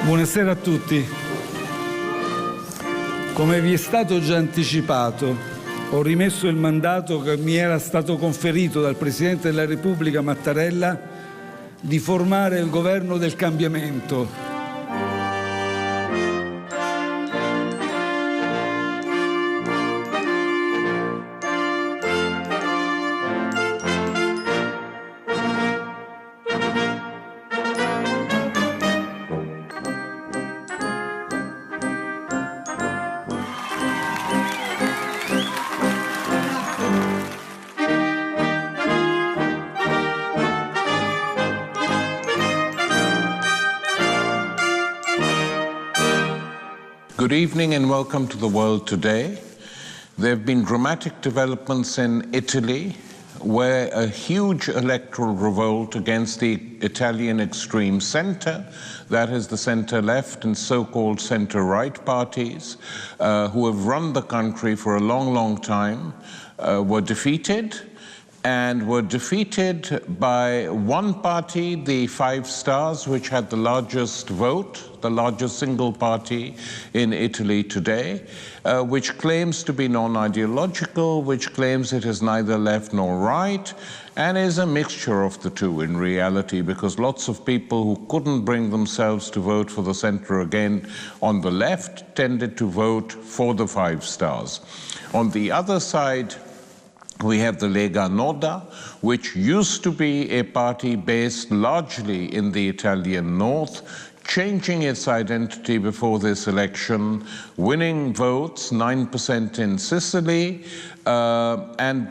Buonasera a tutti. Come vi è stato già anticipato, ho rimesso il mandato che mi era stato conferito dal Presidente della Repubblica Mattarella di formare il governo del cambiamento. Good evening and welcome to the world today. There have been dramatic developments in Italy where a huge electoral revolt against the Italian extreme center, that is the center-left and so-called center-right parties, who have run the country for a long, long time, were defeated. And were defeated by one party, the Five Stars, which had the largest vote, the largest single party in Italy today, which claims to be non-ideological, which claims it is neither left nor right, and is a mixture of the two in reality, because lots of people who couldn't bring themselves to vote for the center again on the left tended to vote for the Five Stars. On the other side, we have the Lega Nord, which used to be a party based largely in the Italian north, changing its identity before this election, winning votes, 9% in Sicily, and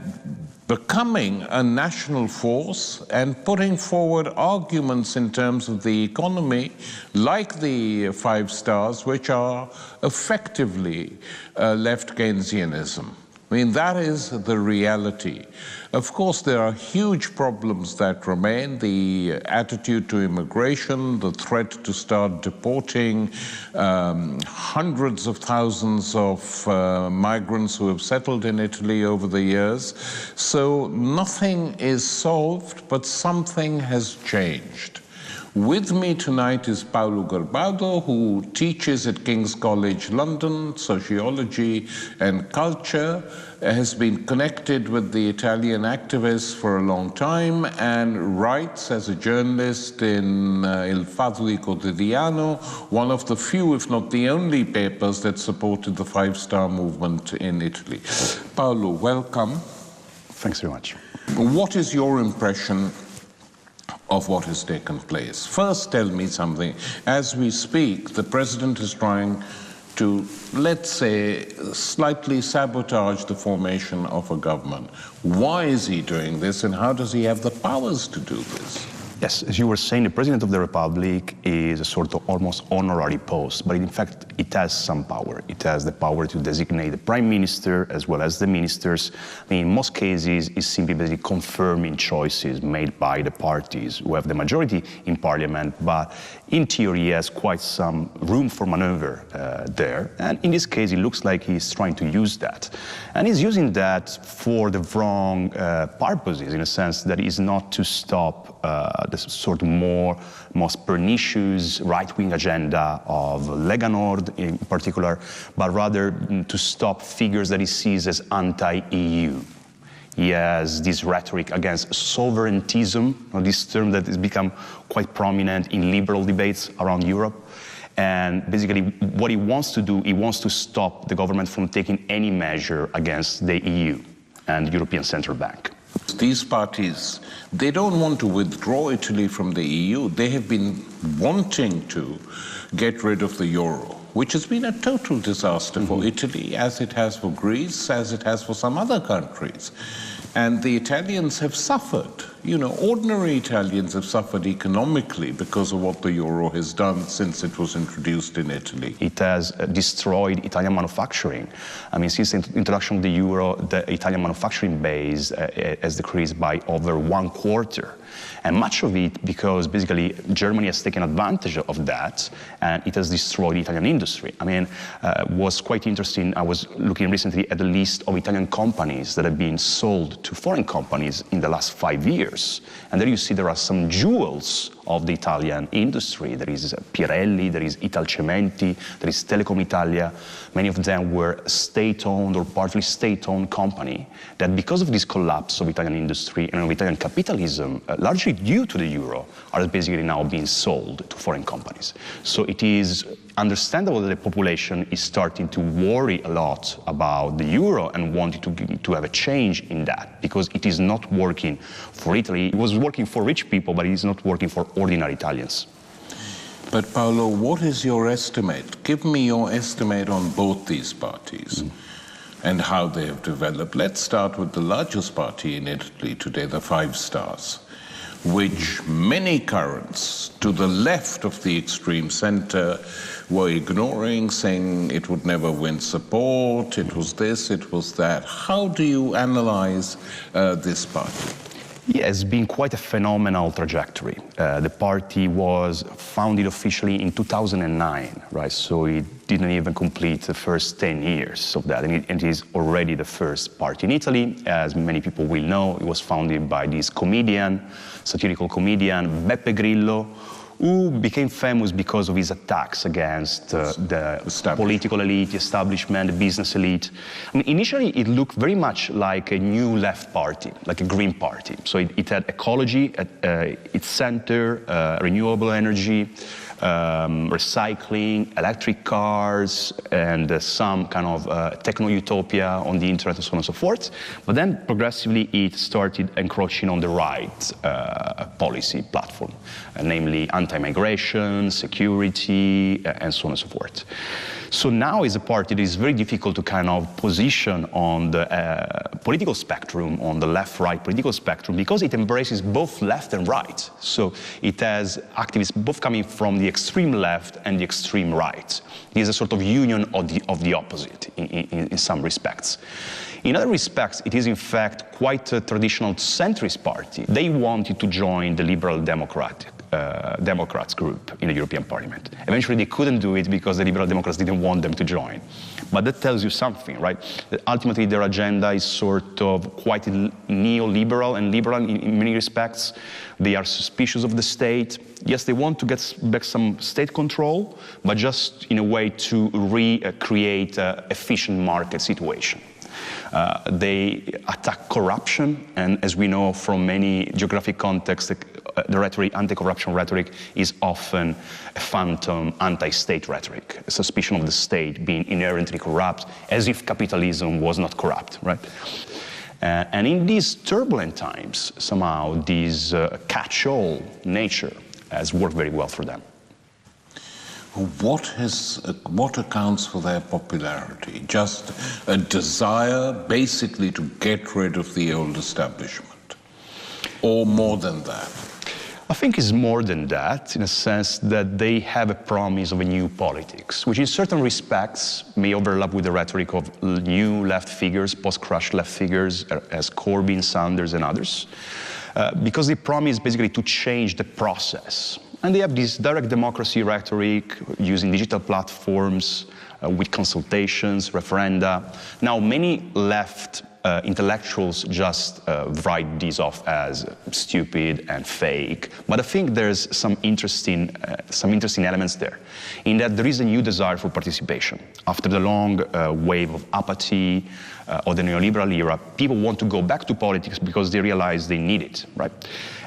becoming a national force and putting forward arguments in terms of the economy, like the Five Stars, which are effectively left Keynesianism. I mean, that is the reality. Of course, there are huge problems that remain. The attitude to immigration, the threat to start deporting hundreds of thousands of migrants who have settled in Italy over the years. So nothing is solved, but something has changed. With me tonight is Paolo Garbado, who teaches at King's College London, sociology and culture, has been connected with the Italian activists for a long time and writes as a journalist in Il Fatto Quotidiano, one of the few, if not the only, papers that supported the Five Star movement in Italy. Paolo, welcome. Thanks very much. What is your impression of what has taken place? First, tell me something. As we speak, the president is trying to, let's say, slightly sabotage the formation of a government. Why is he doing this, and how does he have the powers to do this? Yes, as you were saying, the President of the Republic is a sort of almost honorary post, but in fact, it has some power. It has the power to designate the Prime Minister as well as the ministers. I mean, in most cases, it's simply basically confirming choices made by the parties who have the majority in Parliament, but in theory, he has quite some room for maneuver there. And in this case, it looks like he's trying to use that. And he's using that for the wrong purposes, in a sense that is not to stop the sort of most pernicious right-wing agenda of Lega Nord in particular, but rather to stop figures that he sees as anti-EU. He has this rhetoric against sovereigntism, this term that has become quite prominent in liberal debates around Europe. And basically what he wants to do, he wants to stop the government from taking any measure against the EU and the European Central Bank. These parties, they don't want to withdraw Italy from the EU. They have been wanting to get rid of the euro, which has been a total disaster for Italy, as it has for Greece, as it has for some other countries. And the Italians have suffered. You know, ordinary Italians have suffered economically because of what the euro has done since it was introduced in Italy. It has destroyed Italian manufacturing. I mean, since the introduction of the euro, the Italian manufacturing base has decreased by over 1/4. And much of it because basically Germany has taken advantage of that and it has destroyed the Italian industry. I mean, it was quite interesting. I was looking recently at the list of Italian companies that have been sold to foreign companies in the last 5 years. And there you see there are some jewels of the Italian industry. There is Pirelli, there is Italcementi, there is Telecom Italia. Many of them were state-owned or partly state-owned company that because of this collapse of Italian industry and of Italian capitalism, largely due to the euro, are basically now being sold to foreign companies. So it is understandable that the population is starting to worry a lot about the euro and wanting to have a change in that because it is not working for Italy. It was working for rich people, but it is not working for ordinary Italians. But Paolo, what is your estimate? Give me your estimate on both these parties and how they have developed. Let's start with the largest party in Italy today, the Five Stars, which many currents to the left of the extreme center were ignoring, saying it would never win support, it was this, it was that. How do you analyze this party? Yeah, it's been quite a phenomenal trajectory. The party was founded officially in 2009, right? So it didn't even complete the first 10 years of that, and it is already the first party in Italy. As many people will know, it was founded by this comedian, satirical comedian, Beppe Grillo, who became famous because of his attacks against the political elite, the establishment, the business elite. I mean, initially, it looked very much like a new left party, like a green party. So it had ecology at its center, renewable energy, recycling, electric cars, and some kind of techno-utopia on the internet and so on and so forth. But then progressively it started encroaching on the right policy platform, namely anti-migration, security, and so on and so forth. So now is a party that is very difficult to kind of position on the political spectrum, on the left-right political spectrum, because it embraces both left and right. So it has activists both coming from the extreme left and the extreme right. It is a sort of union of the opposite in some respects. In other respects, it is in fact quite a traditional centrist party. They wanted to join the Liberal Democrats group in the European Parliament. Eventually they couldn't do it because the Liberal Democrats didn't want them to join. But that tells you something, right? That ultimately their agenda is sort of quite neoliberal and liberal in many respects. They are suspicious of the state. Yes, they want to get back some state control, but just in a way to recreate an efficient market situation. They attack corruption, and as we know from many geographic contexts, the rhetoric, anti-corruption rhetoric, is often a phantom anti-state rhetoric, a suspicion of the state being inherently corrupt, as if capitalism was not corrupt, right? And in these turbulent times, somehow, this catch-all nature has worked very well for them. What accounts for their popularity? Just a desire, basically, to get rid of the old establishment? Or more than that? I think it's more than that, in a sense that they have a promise of a new politics, which in certain respects may overlap with the rhetoric of new left figures, post-crash left figures, as Corbyn, Sanders, and others, because they promise basically to change the process. And they have this direct democracy rhetoric using digital platforms with consultations, referenda. Now, many left intellectuals just write these off as stupid and fake. But I think there's some interesting elements there, in that there is a new desire for participation. After the long wave of apathy of the neoliberal era, people want to go back to politics because they realize they need it, right?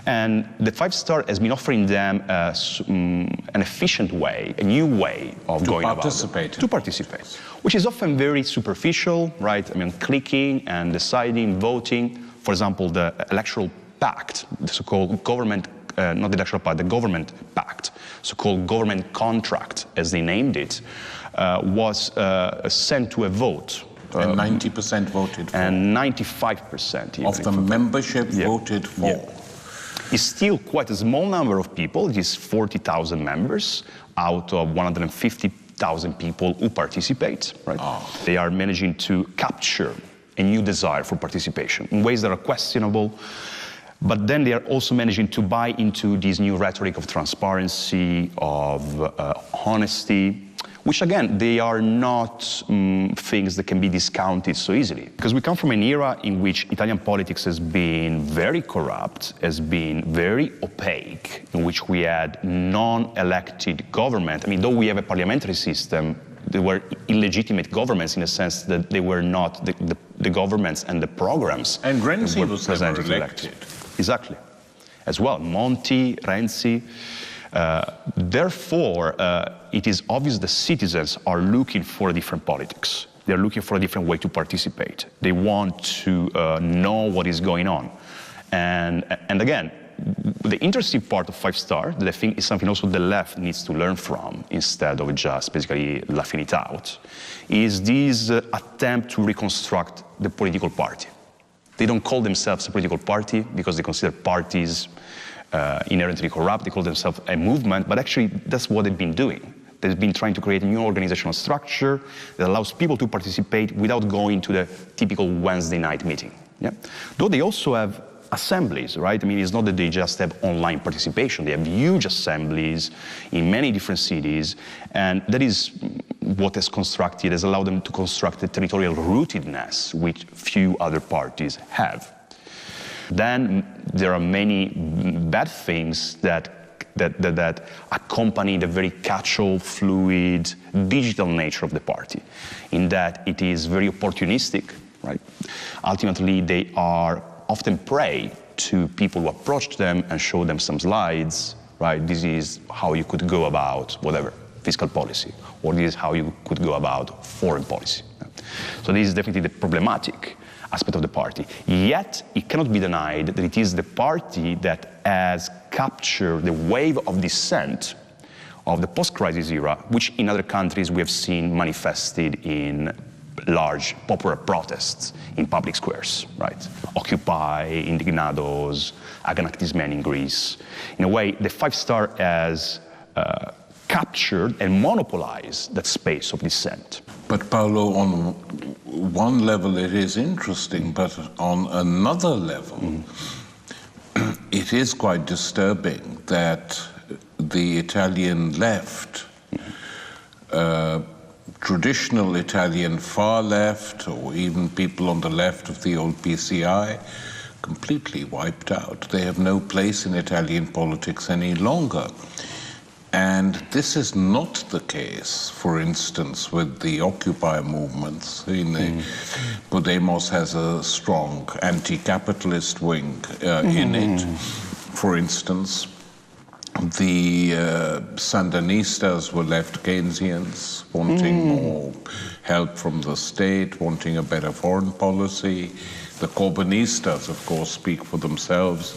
And the Five Star has been offering them an efficient way, a new way of going about it. To participate, which is often very superficial, right? I mean, clicking and deciding, voting. for example, the electoral pact, the so-called government, not the electoral pact, the government pact, so-called government contract, as they named it, was sent to a vote. And 90% voted for. And 95% of the membership voted for. Yeah. It's still quite a small number of people. It is 40,000 members out of 150,000 people who participate. Right? Oh. They are managing to capture a new desire for participation in ways that are questionable. But then they are also managing to buy into this new rhetoric of transparency, of honesty, which again, they are not things that can be discounted so easily. Because we come from an era in which Italian politics has been very corrupt, has been very opaque, in which we had non-elected government. I mean, though we have a parliamentary system, they were illegitimate governments in a sense that they were not the governments and the programs. And Renzi was never elected. Exactly. As well, Monti, Renzi. Therefore, it is obvious the citizens are looking for a different politics. They're looking for a different way to participate. They want to know what is going on. And again, the interesting part of 5 Star, that I think is something also the left needs to learn from, instead of just basically laughing it out, is this attempt to reconstruct the political party. They don't call themselves a political party because they consider parties inherently corrupt. They call themselves a movement, but actually that's what they've been doing. They've been trying to create a new organizational structure that allows people to participate without going to the typical Wednesday night meeting. Yeah? Though they also have assemblies, right? I mean, it's not that they just have online participation. They have huge assemblies in many different cities, and that is what has allowed them to construct a territorial rootedness which few other parties have. Then there are many bad things that accompany the very casual, fluid, digital nature of the party, in that it is very opportunistic, right? Ultimately, they are often prey to people who approach them and show them some slides, right? This is how you could go about whatever, fiscal policy, or this is how you could go about foreign policy. So this is definitely the problematic aspect of the party. Yet, it cannot be denied that it is the party that has captured the wave of dissent of the post-crisis era, which in other countries we have seen manifested in large popular protests in public squares, right? Occupy, Indignados, Aganaktismen in Greece. In a way, the 5 Star has captured and monopolized that space of dissent. But Paolo, on one level it is interesting, but on another level, it is quite disturbing that the Italian left, traditional Italian far left, or even people on the left of the old PCI, completely wiped out. They have no place in Italian politics any longer. And this is not the case, for instance, with the Occupy movements. Podemos has a strong anti-capitalist wing in it. For instance, the Sandinistas were left Keynesians, wanting more help from the state, wanting a better foreign policy. The Corbynistas, of course, speak for themselves.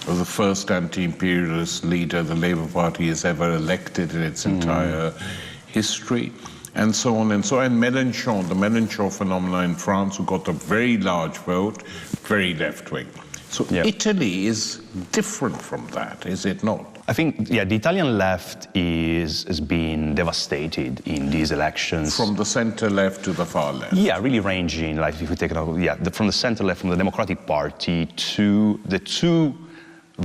The first anti-imperialist leader the Labour Party has ever elected in its entire history, and so on and so on. And Mélenchon, the Mélenchon phenomenon in France, who got a very large vote, very left-wing. So Italy is different from that, is it not? I think, the Italian left has been devastated in these elections. From the center-left to the far left? Yeah, really ranging, like if we take it, from the center-left, from the Democratic Party to the two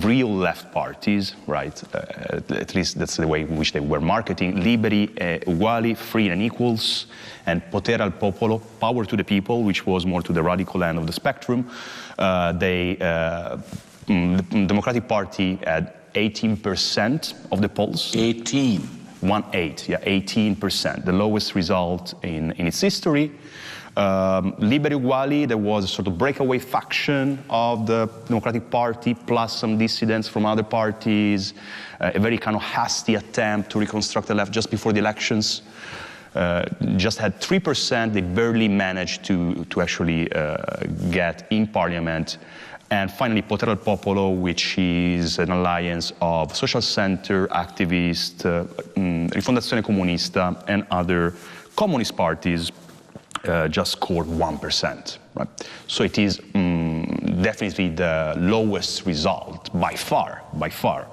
real left parties, right? At least that's the way in which they were marketing. Liberi, Uguali, Free and Equals, and Potere al Popolo, Power to the People, which was more to the radical end of the spectrum. The Democratic Party had 18% of the polls. 18? 18%, the lowest result in its history. Liberi Uguali, there was a sort of breakaway faction of the Democratic Party, plus some dissidents from other parties, a very kind of hasty attempt to reconstruct the left just before the elections. just had 3%. They barely managed to actually get in parliament. And finally, Potere al Popolo, which is an alliance of social center activists, Rifondazione Comunista, and other communist parties, just scored 1%. Right? So it is definitely the lowest result by far,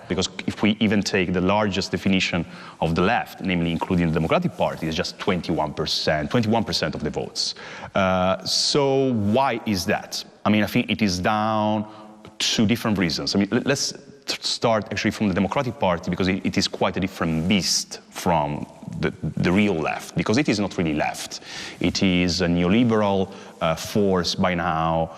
because if we even take the largest definition of the left, namely including the Democratic Party, it's just 21% of the votes. So why is that? I mean, I think it is down to different reasons. I mean, let's start actually from the Democratic Party, because it is quite a different beast from the real left, because it is not really left. It is a neoliberal force by now,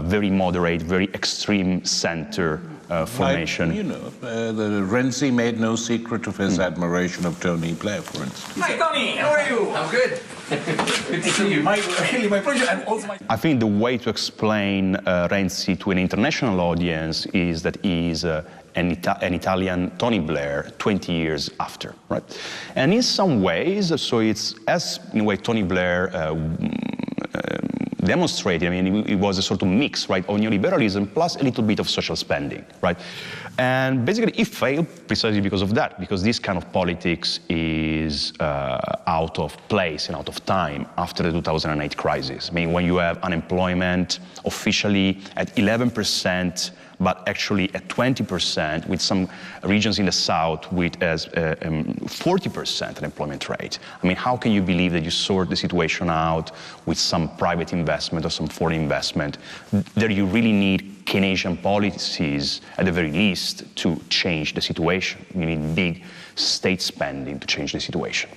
very moderate, very extreme center formation. Like, you know, Renzi made no secret of his admiration of Tony Blair, for instance. Hi, Tony. How are you? I'm good. Good to see you. My pleasure. And also I think the way to explain Renzi to an international audience is that he is an Italian Tony Blair 20 years after, right? And in some ways, so it's as in a way Tony Blair demonstrated. I mean, it was a sort of mix, right, of neoliberalism plus a little bit of social spending, right? And basically it failed precisely because of that, because this kind of politics is out of place and out of time after the 2008 crisis. I mean, when you have unemployment officially at 11%, but actually at 20%, with some regions in the south with as 40% unemployment rate. I mean, how can you believe that you sort the situation out with some private investment or some foreign investment? There you really need Keynesian policies, at the very least, to change the situation. You need big state spending to change the situation.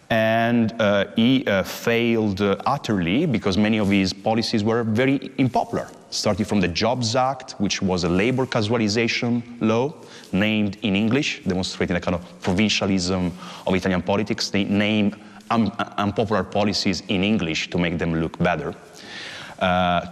And he failed utterly because many of his policies were very unpopular, starting from the Jobs Act, which was a labor casualization law, named in English, demonstrating a kind of provincialism of Italian politics. They name unpopular policies in English to make them look better.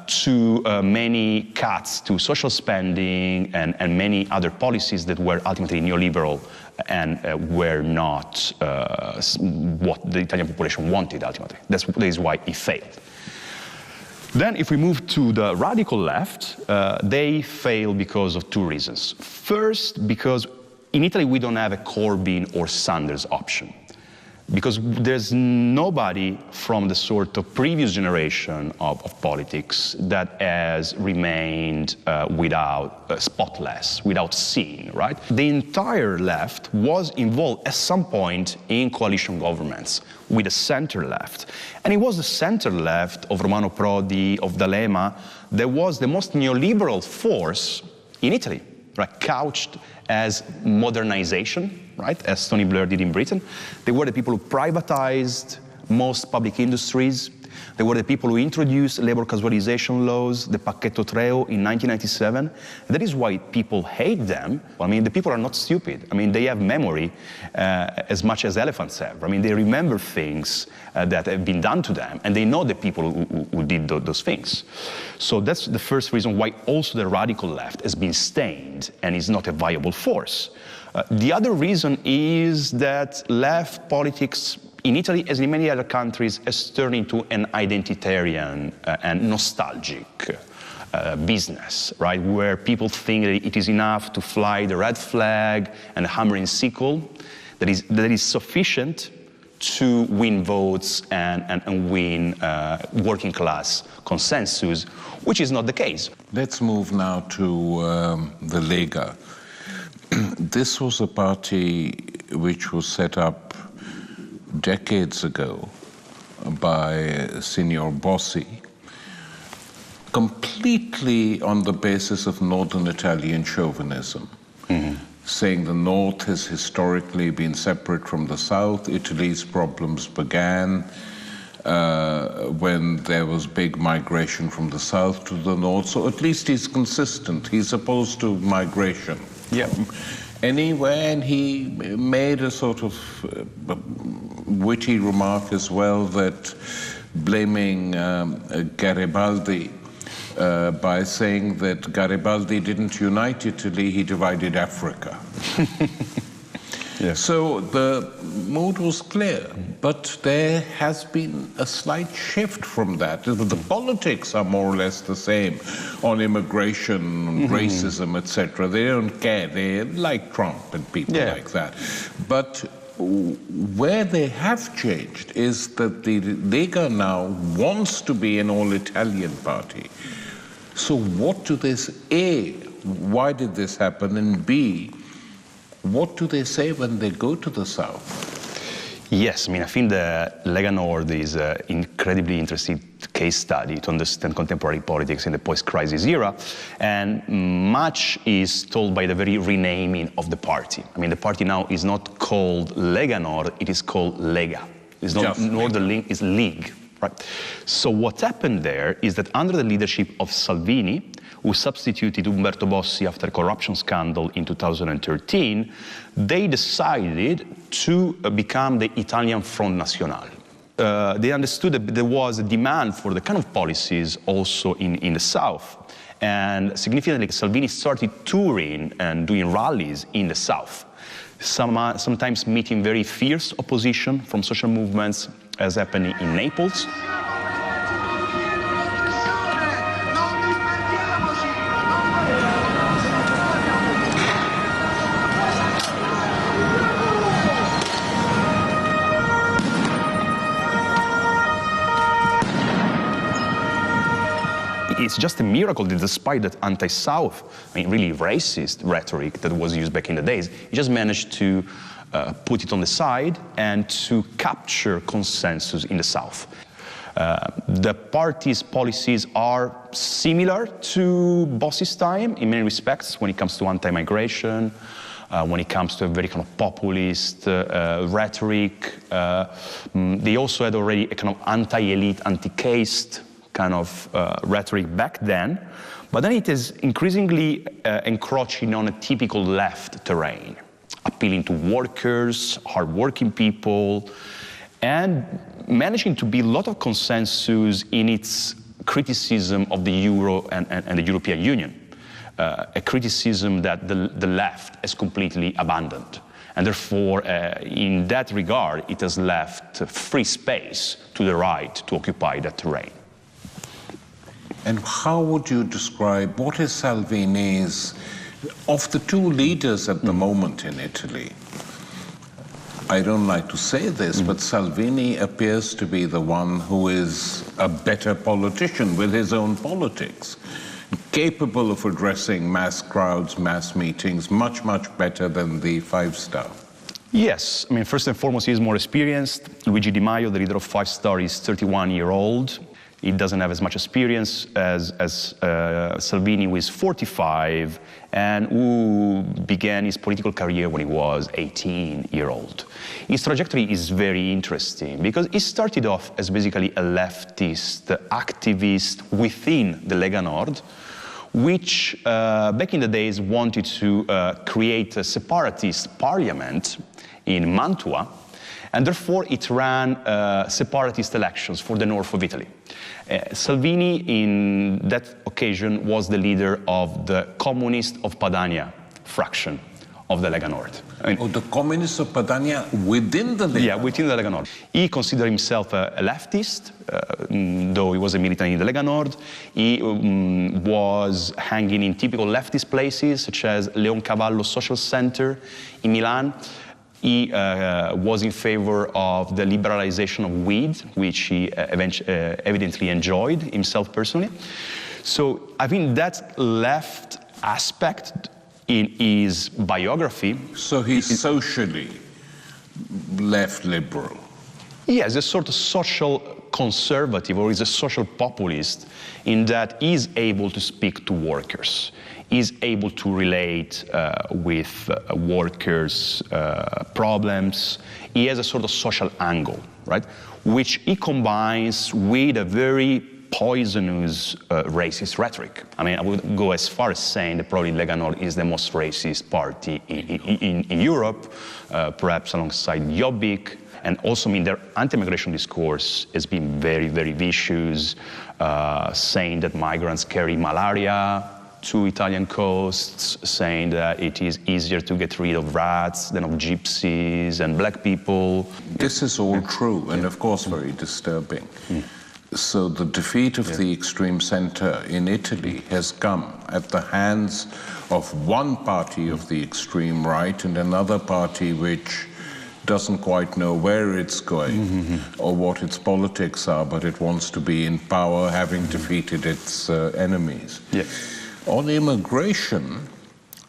To many cuts to social spending and many other policies that were ultimately neoliberal and were not what the Italian population wanted ultimately. That is why it failed. Then if we move to the radical left, they fail because of two reasons. First, because in Italy we don't have a Corbyn or Sanders option. Because there's nobody from the sort of previous generation of politics that has remained spotless, without seeing, right? The entire left was involved at some point in coalition governments with the center left. And it was the center left of Romano Prodi, of D'Alema, that was the most neoliberal force in Italy, right? Couched as modernization, right, as Tony Blair did in Britain. They were the people who privatized most public industries. They were the people who introduced labor casualization laws, the Pacchetto Treo in 1997. That is why people hate them. I mean, the people are not stupid. I mean, they have memory as much as elephants have. I mean, they remember things that have been done to them, and they know the people who did those things. So that's the first reason why also the radical left has been stained and is not a viable force. The other reason is that left politics in Italy, as in many other countries, has turned into an identitarian and nostalgic business, right? Where people think that it is enough to fly the red flag and the hammer and sickle, that is sufficient to win votes and win working class consensus, which is not the case. Let's move now to the Lega. This was a party which was set up decades ago by Signor Bossi, completely on the basis of northern Italian chauvinism, saying the north has historically been separate from the south. Italy's problems began when there was big migration from the south to the north. So at least he's consistent. He's opposed to migration. Yeah. Anywhere, and he made a sort of witty remark as well, that blaming Garibaldi by saying that Garibaldi didn't unite Italy, he divided Africa. Yes. So the mood was clear, but there has been a slight shift from that. The politics are more or less the same on immigration, racism, etc. They don't care. They like Trump and people like that. But where they have changed is that the Lega now wants to be an all-Italian party. So what do they say? A, why did this happen? And B, what do they say when they go to the south? Yes, I mean, I think the Lega Nord is an incredibly interesting case study to understand contemporary politics in the post-crisis era, and much is told by the very renaming of the party. I mean, the party now is not called Lega Nord, it is called Lega. It's not Northern League, it's League, right? So what happened there is that under the leadership of Salvini, who substituted Umberto Bossi after a corruption scandal in 2013, they decided to become the Italian Front National. They understood that there was a demand for the kind of policies also in the south. And significantly, Salvini started touring and doing rallies in the south, sometimes meeting very fierce opposition from social movements, as happened in Naples. It's just a miracle that despite that anti-South, I mean, really racist rhetoric that was used back in the days, he just managed to put it on the side and to capture consensus in the South. The party's policies are similar to Bossi's time in many respects when it comes to anti-migration, when it comes to a very kind of populist rhetoric. They also had already a kind of anti-elite, anti-caste kind of rhetoric back then, but then it is increasingly encroaching on a typical left terrain, appealing to workers, hardworking people, and managing to build a lot of consensus in its criticism of the euro and the European Union, a criticism that the left has completely abandoned. And therefore, in that regard, it has left free space to the right to occupy that terrain. And how would you describe, what is Salvini's, of the two leaders at the moment in Italy, I don't like to say this, but Salvini appears to be the one who is a better politician with his own politics, capable of addressing mass crowds, mass meetings, much, much better than the Five Star. Yes, I mean, first and foremost, he is more experienced. Luigi Di Maio, the leader of Five Star, is 31-year-old. He doesn't have as much experience as Salvini, who is 45 and who began his political career when he was 18-year-old. His trajectory is very interesting because he started off as basically a leftist activist within the Lega Nord, which back in the days wanted to create a separatist parliament in Mantua, and therefore it ran separatist elections for the north of Italy. Salvini, in that occasion, was the leader of the Communist of Padania fraction of the Lega Nord. I mean, the Communists of Padania within the Lega? Yeah, within the Lega Nord. He considered himself a leftist, though he was a militant in the Lega Nord. He was hanging in typical leftist places, such as Leoncavallo Social Center in Milan. He was in favor of the liberalization of weed, which he evidently enjoyed himself personally. So I think that left aspect in his biography. So he's socially left liberal. Yes, a sort of social conservative, or is a social populist, in that he's able to speak to workers. Is able to relate with workers' problems. He has a sort of social angle, right? Which he combines with a very poisonous racist rhetoric. I mean, I would go as far as saying that probably Lega Nord is the most racist party in Europe, perhaps alongside Jobbik. And also, I mean, their anti-migration discourse has been very, very vicious, saying that migrants carry malaria, to Italian coasts, saying that it is easier to get rid of rats than of gypsies and black people. This is all true, and of course very disturbing. So the defeat of the extreme center in Italy has come at the hands of one party of the extreme right and another party which doesn't quite know where it's going or what its politics are, but it wants to be in power, having defeated its enemies. Yes. On immigration,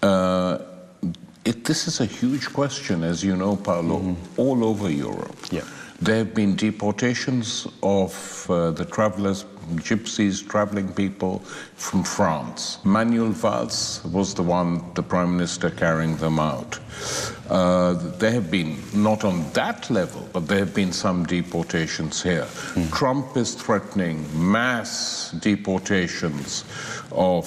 this is a huge question, as you know, Paolo, all over Europe. Yeah. There have been deportations of the travelers, gypsies, traveling people from France. Manuel Valls was the Prime Minister carrying them out. There have been, not on that level, but there have been some deportations here. Trump is threatening mass deportations of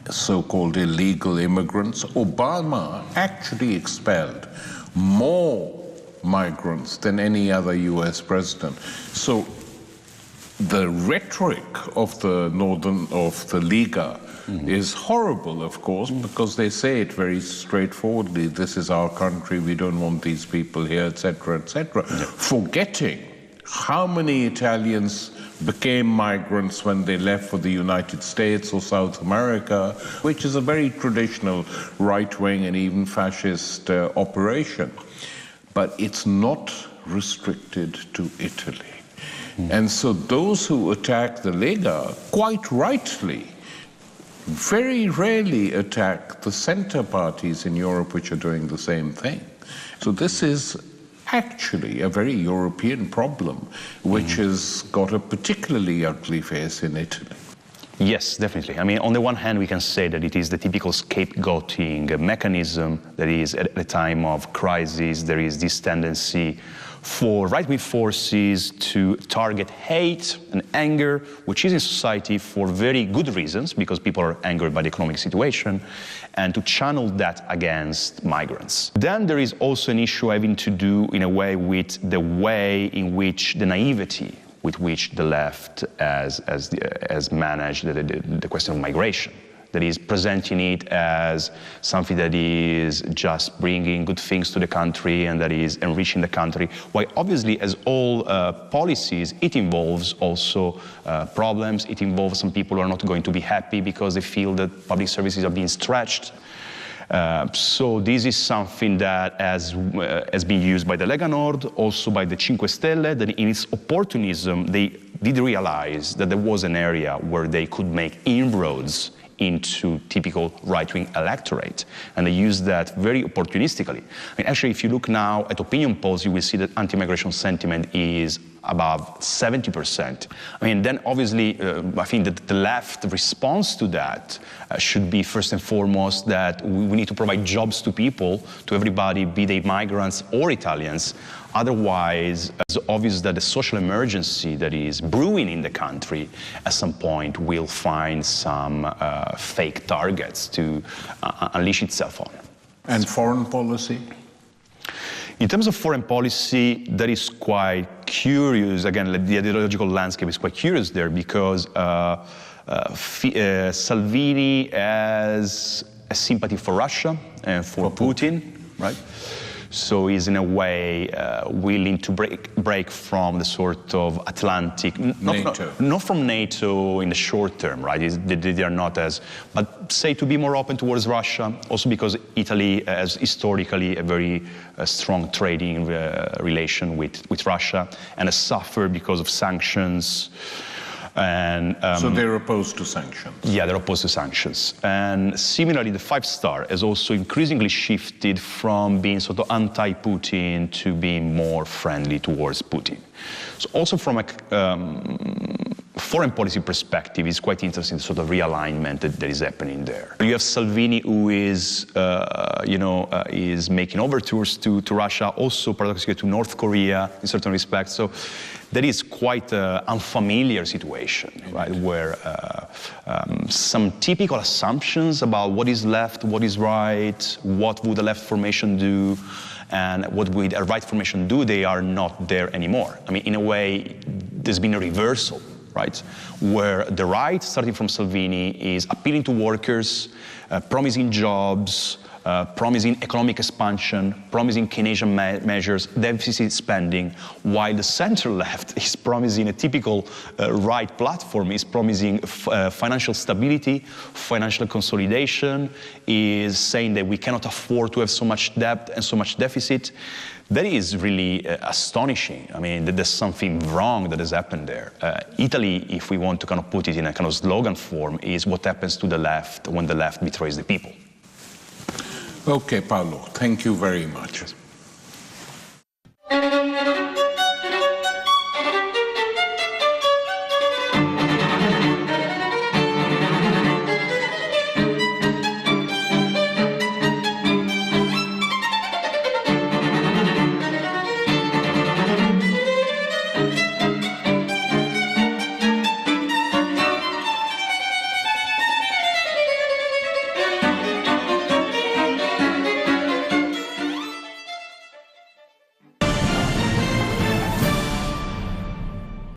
so-called illegal immigrants. Obama actually expelled more migrants than any other US president. So the rhetoric of the Liga is horrible, of course, because they say it very straightforwardly: this is our country, we don't want these people here, etc., etc., forgetting how many Italians became migrants when they left for the United States or South America, which is a very traditional right-wing and even fascist operation. But it's not restricted to Italy. And so those who attack the Lega, quite rightly, very rarely attack the center parties in Europe which are doing the same thing. So this is actually a very European problem, which has got a particularly ugly face in Italy. Yes, definitely. I mean, on the one hand, we can say that it is the typical scapegoating mechanism that is at a time of crisis. There is this tendency for right-wing forces to target hate and anger, which is in society for very good reasons, because people are angered by the economic situation, and to channel that against migrants. Then there is also an issue having to do, in a way, with the way in which the naivety with which the left has managed the question of migration. That is presenting it as something that is just bringing good things to the country and that is enriching the country, while obviously, as all policies, it involves also problems. It involves some people who are not going to be happy because they feel that public services are being stretched. So this is something that has been used by the Lega Nord, also by the Cinque Stelle, that in its opportunism, they did realize that there was an area where they could make inroads into typical right-wing electorate. And they used that very opportunistically. I mean, actually, if you look now at opinion polls, you will see that anti-migration sentiment is above 70%. I mean, then obviously, I think that the left response to that should be first and foremost that we need to provide jobs to people, to everybody, be they migrants or Italians. Otherwise, it's obvious that the social emergency that is brewing in the country at some point will find some fake targets to unleash itself on. And foreign policy? In terms of foreign policy, that is quite curious. Again, the ideological landscape is quite curious there because Salvini has a sympathy for Russia and for Putin, right? So he's in a way willing to break from the sort of Atlantic, not from NATO in the short term, right? They are not as, but say to be more open towards Russia, also because Italy has historically a very strong trading relation with Russia and has suffered because of sanctions. And, so they're opposed to sanctions? Yeah, they're opposed to sanctions. And similarly, the Five Star has also increasingly shifted from being sort of anti-Putin to being more friendly towards Putin. So also from a foreign policy perspective, it's quite interesting the sort of realignment that is happening there. You have Salvini, who is, is making overtures to Russia, also paradoxically to North Korea in certain respects. So that is quite an unfamiliar situation, right, where some typical assumptions about what is left, what is right, what would a left formation do, and what would a right formation do, they are not there anymore. I mean, in a way, there's been a reversal right? Where the right, starting from Salvini, is appealing to workers, promising jobs, promising economic expansion, promising Keynesian measures, deficit spending, while the center left is promising a typical right platform, is promising financial stability, financial consolidation, is saying that we cannot afford to have so much debt and so much deficit. That is really astonishing. I mean, there's something wrong that has happened there. Italy, if we want to kind of put it in a kind of slogan form, is what happens to the left when the left betrays the people. Okay, Paolo, thank you very much.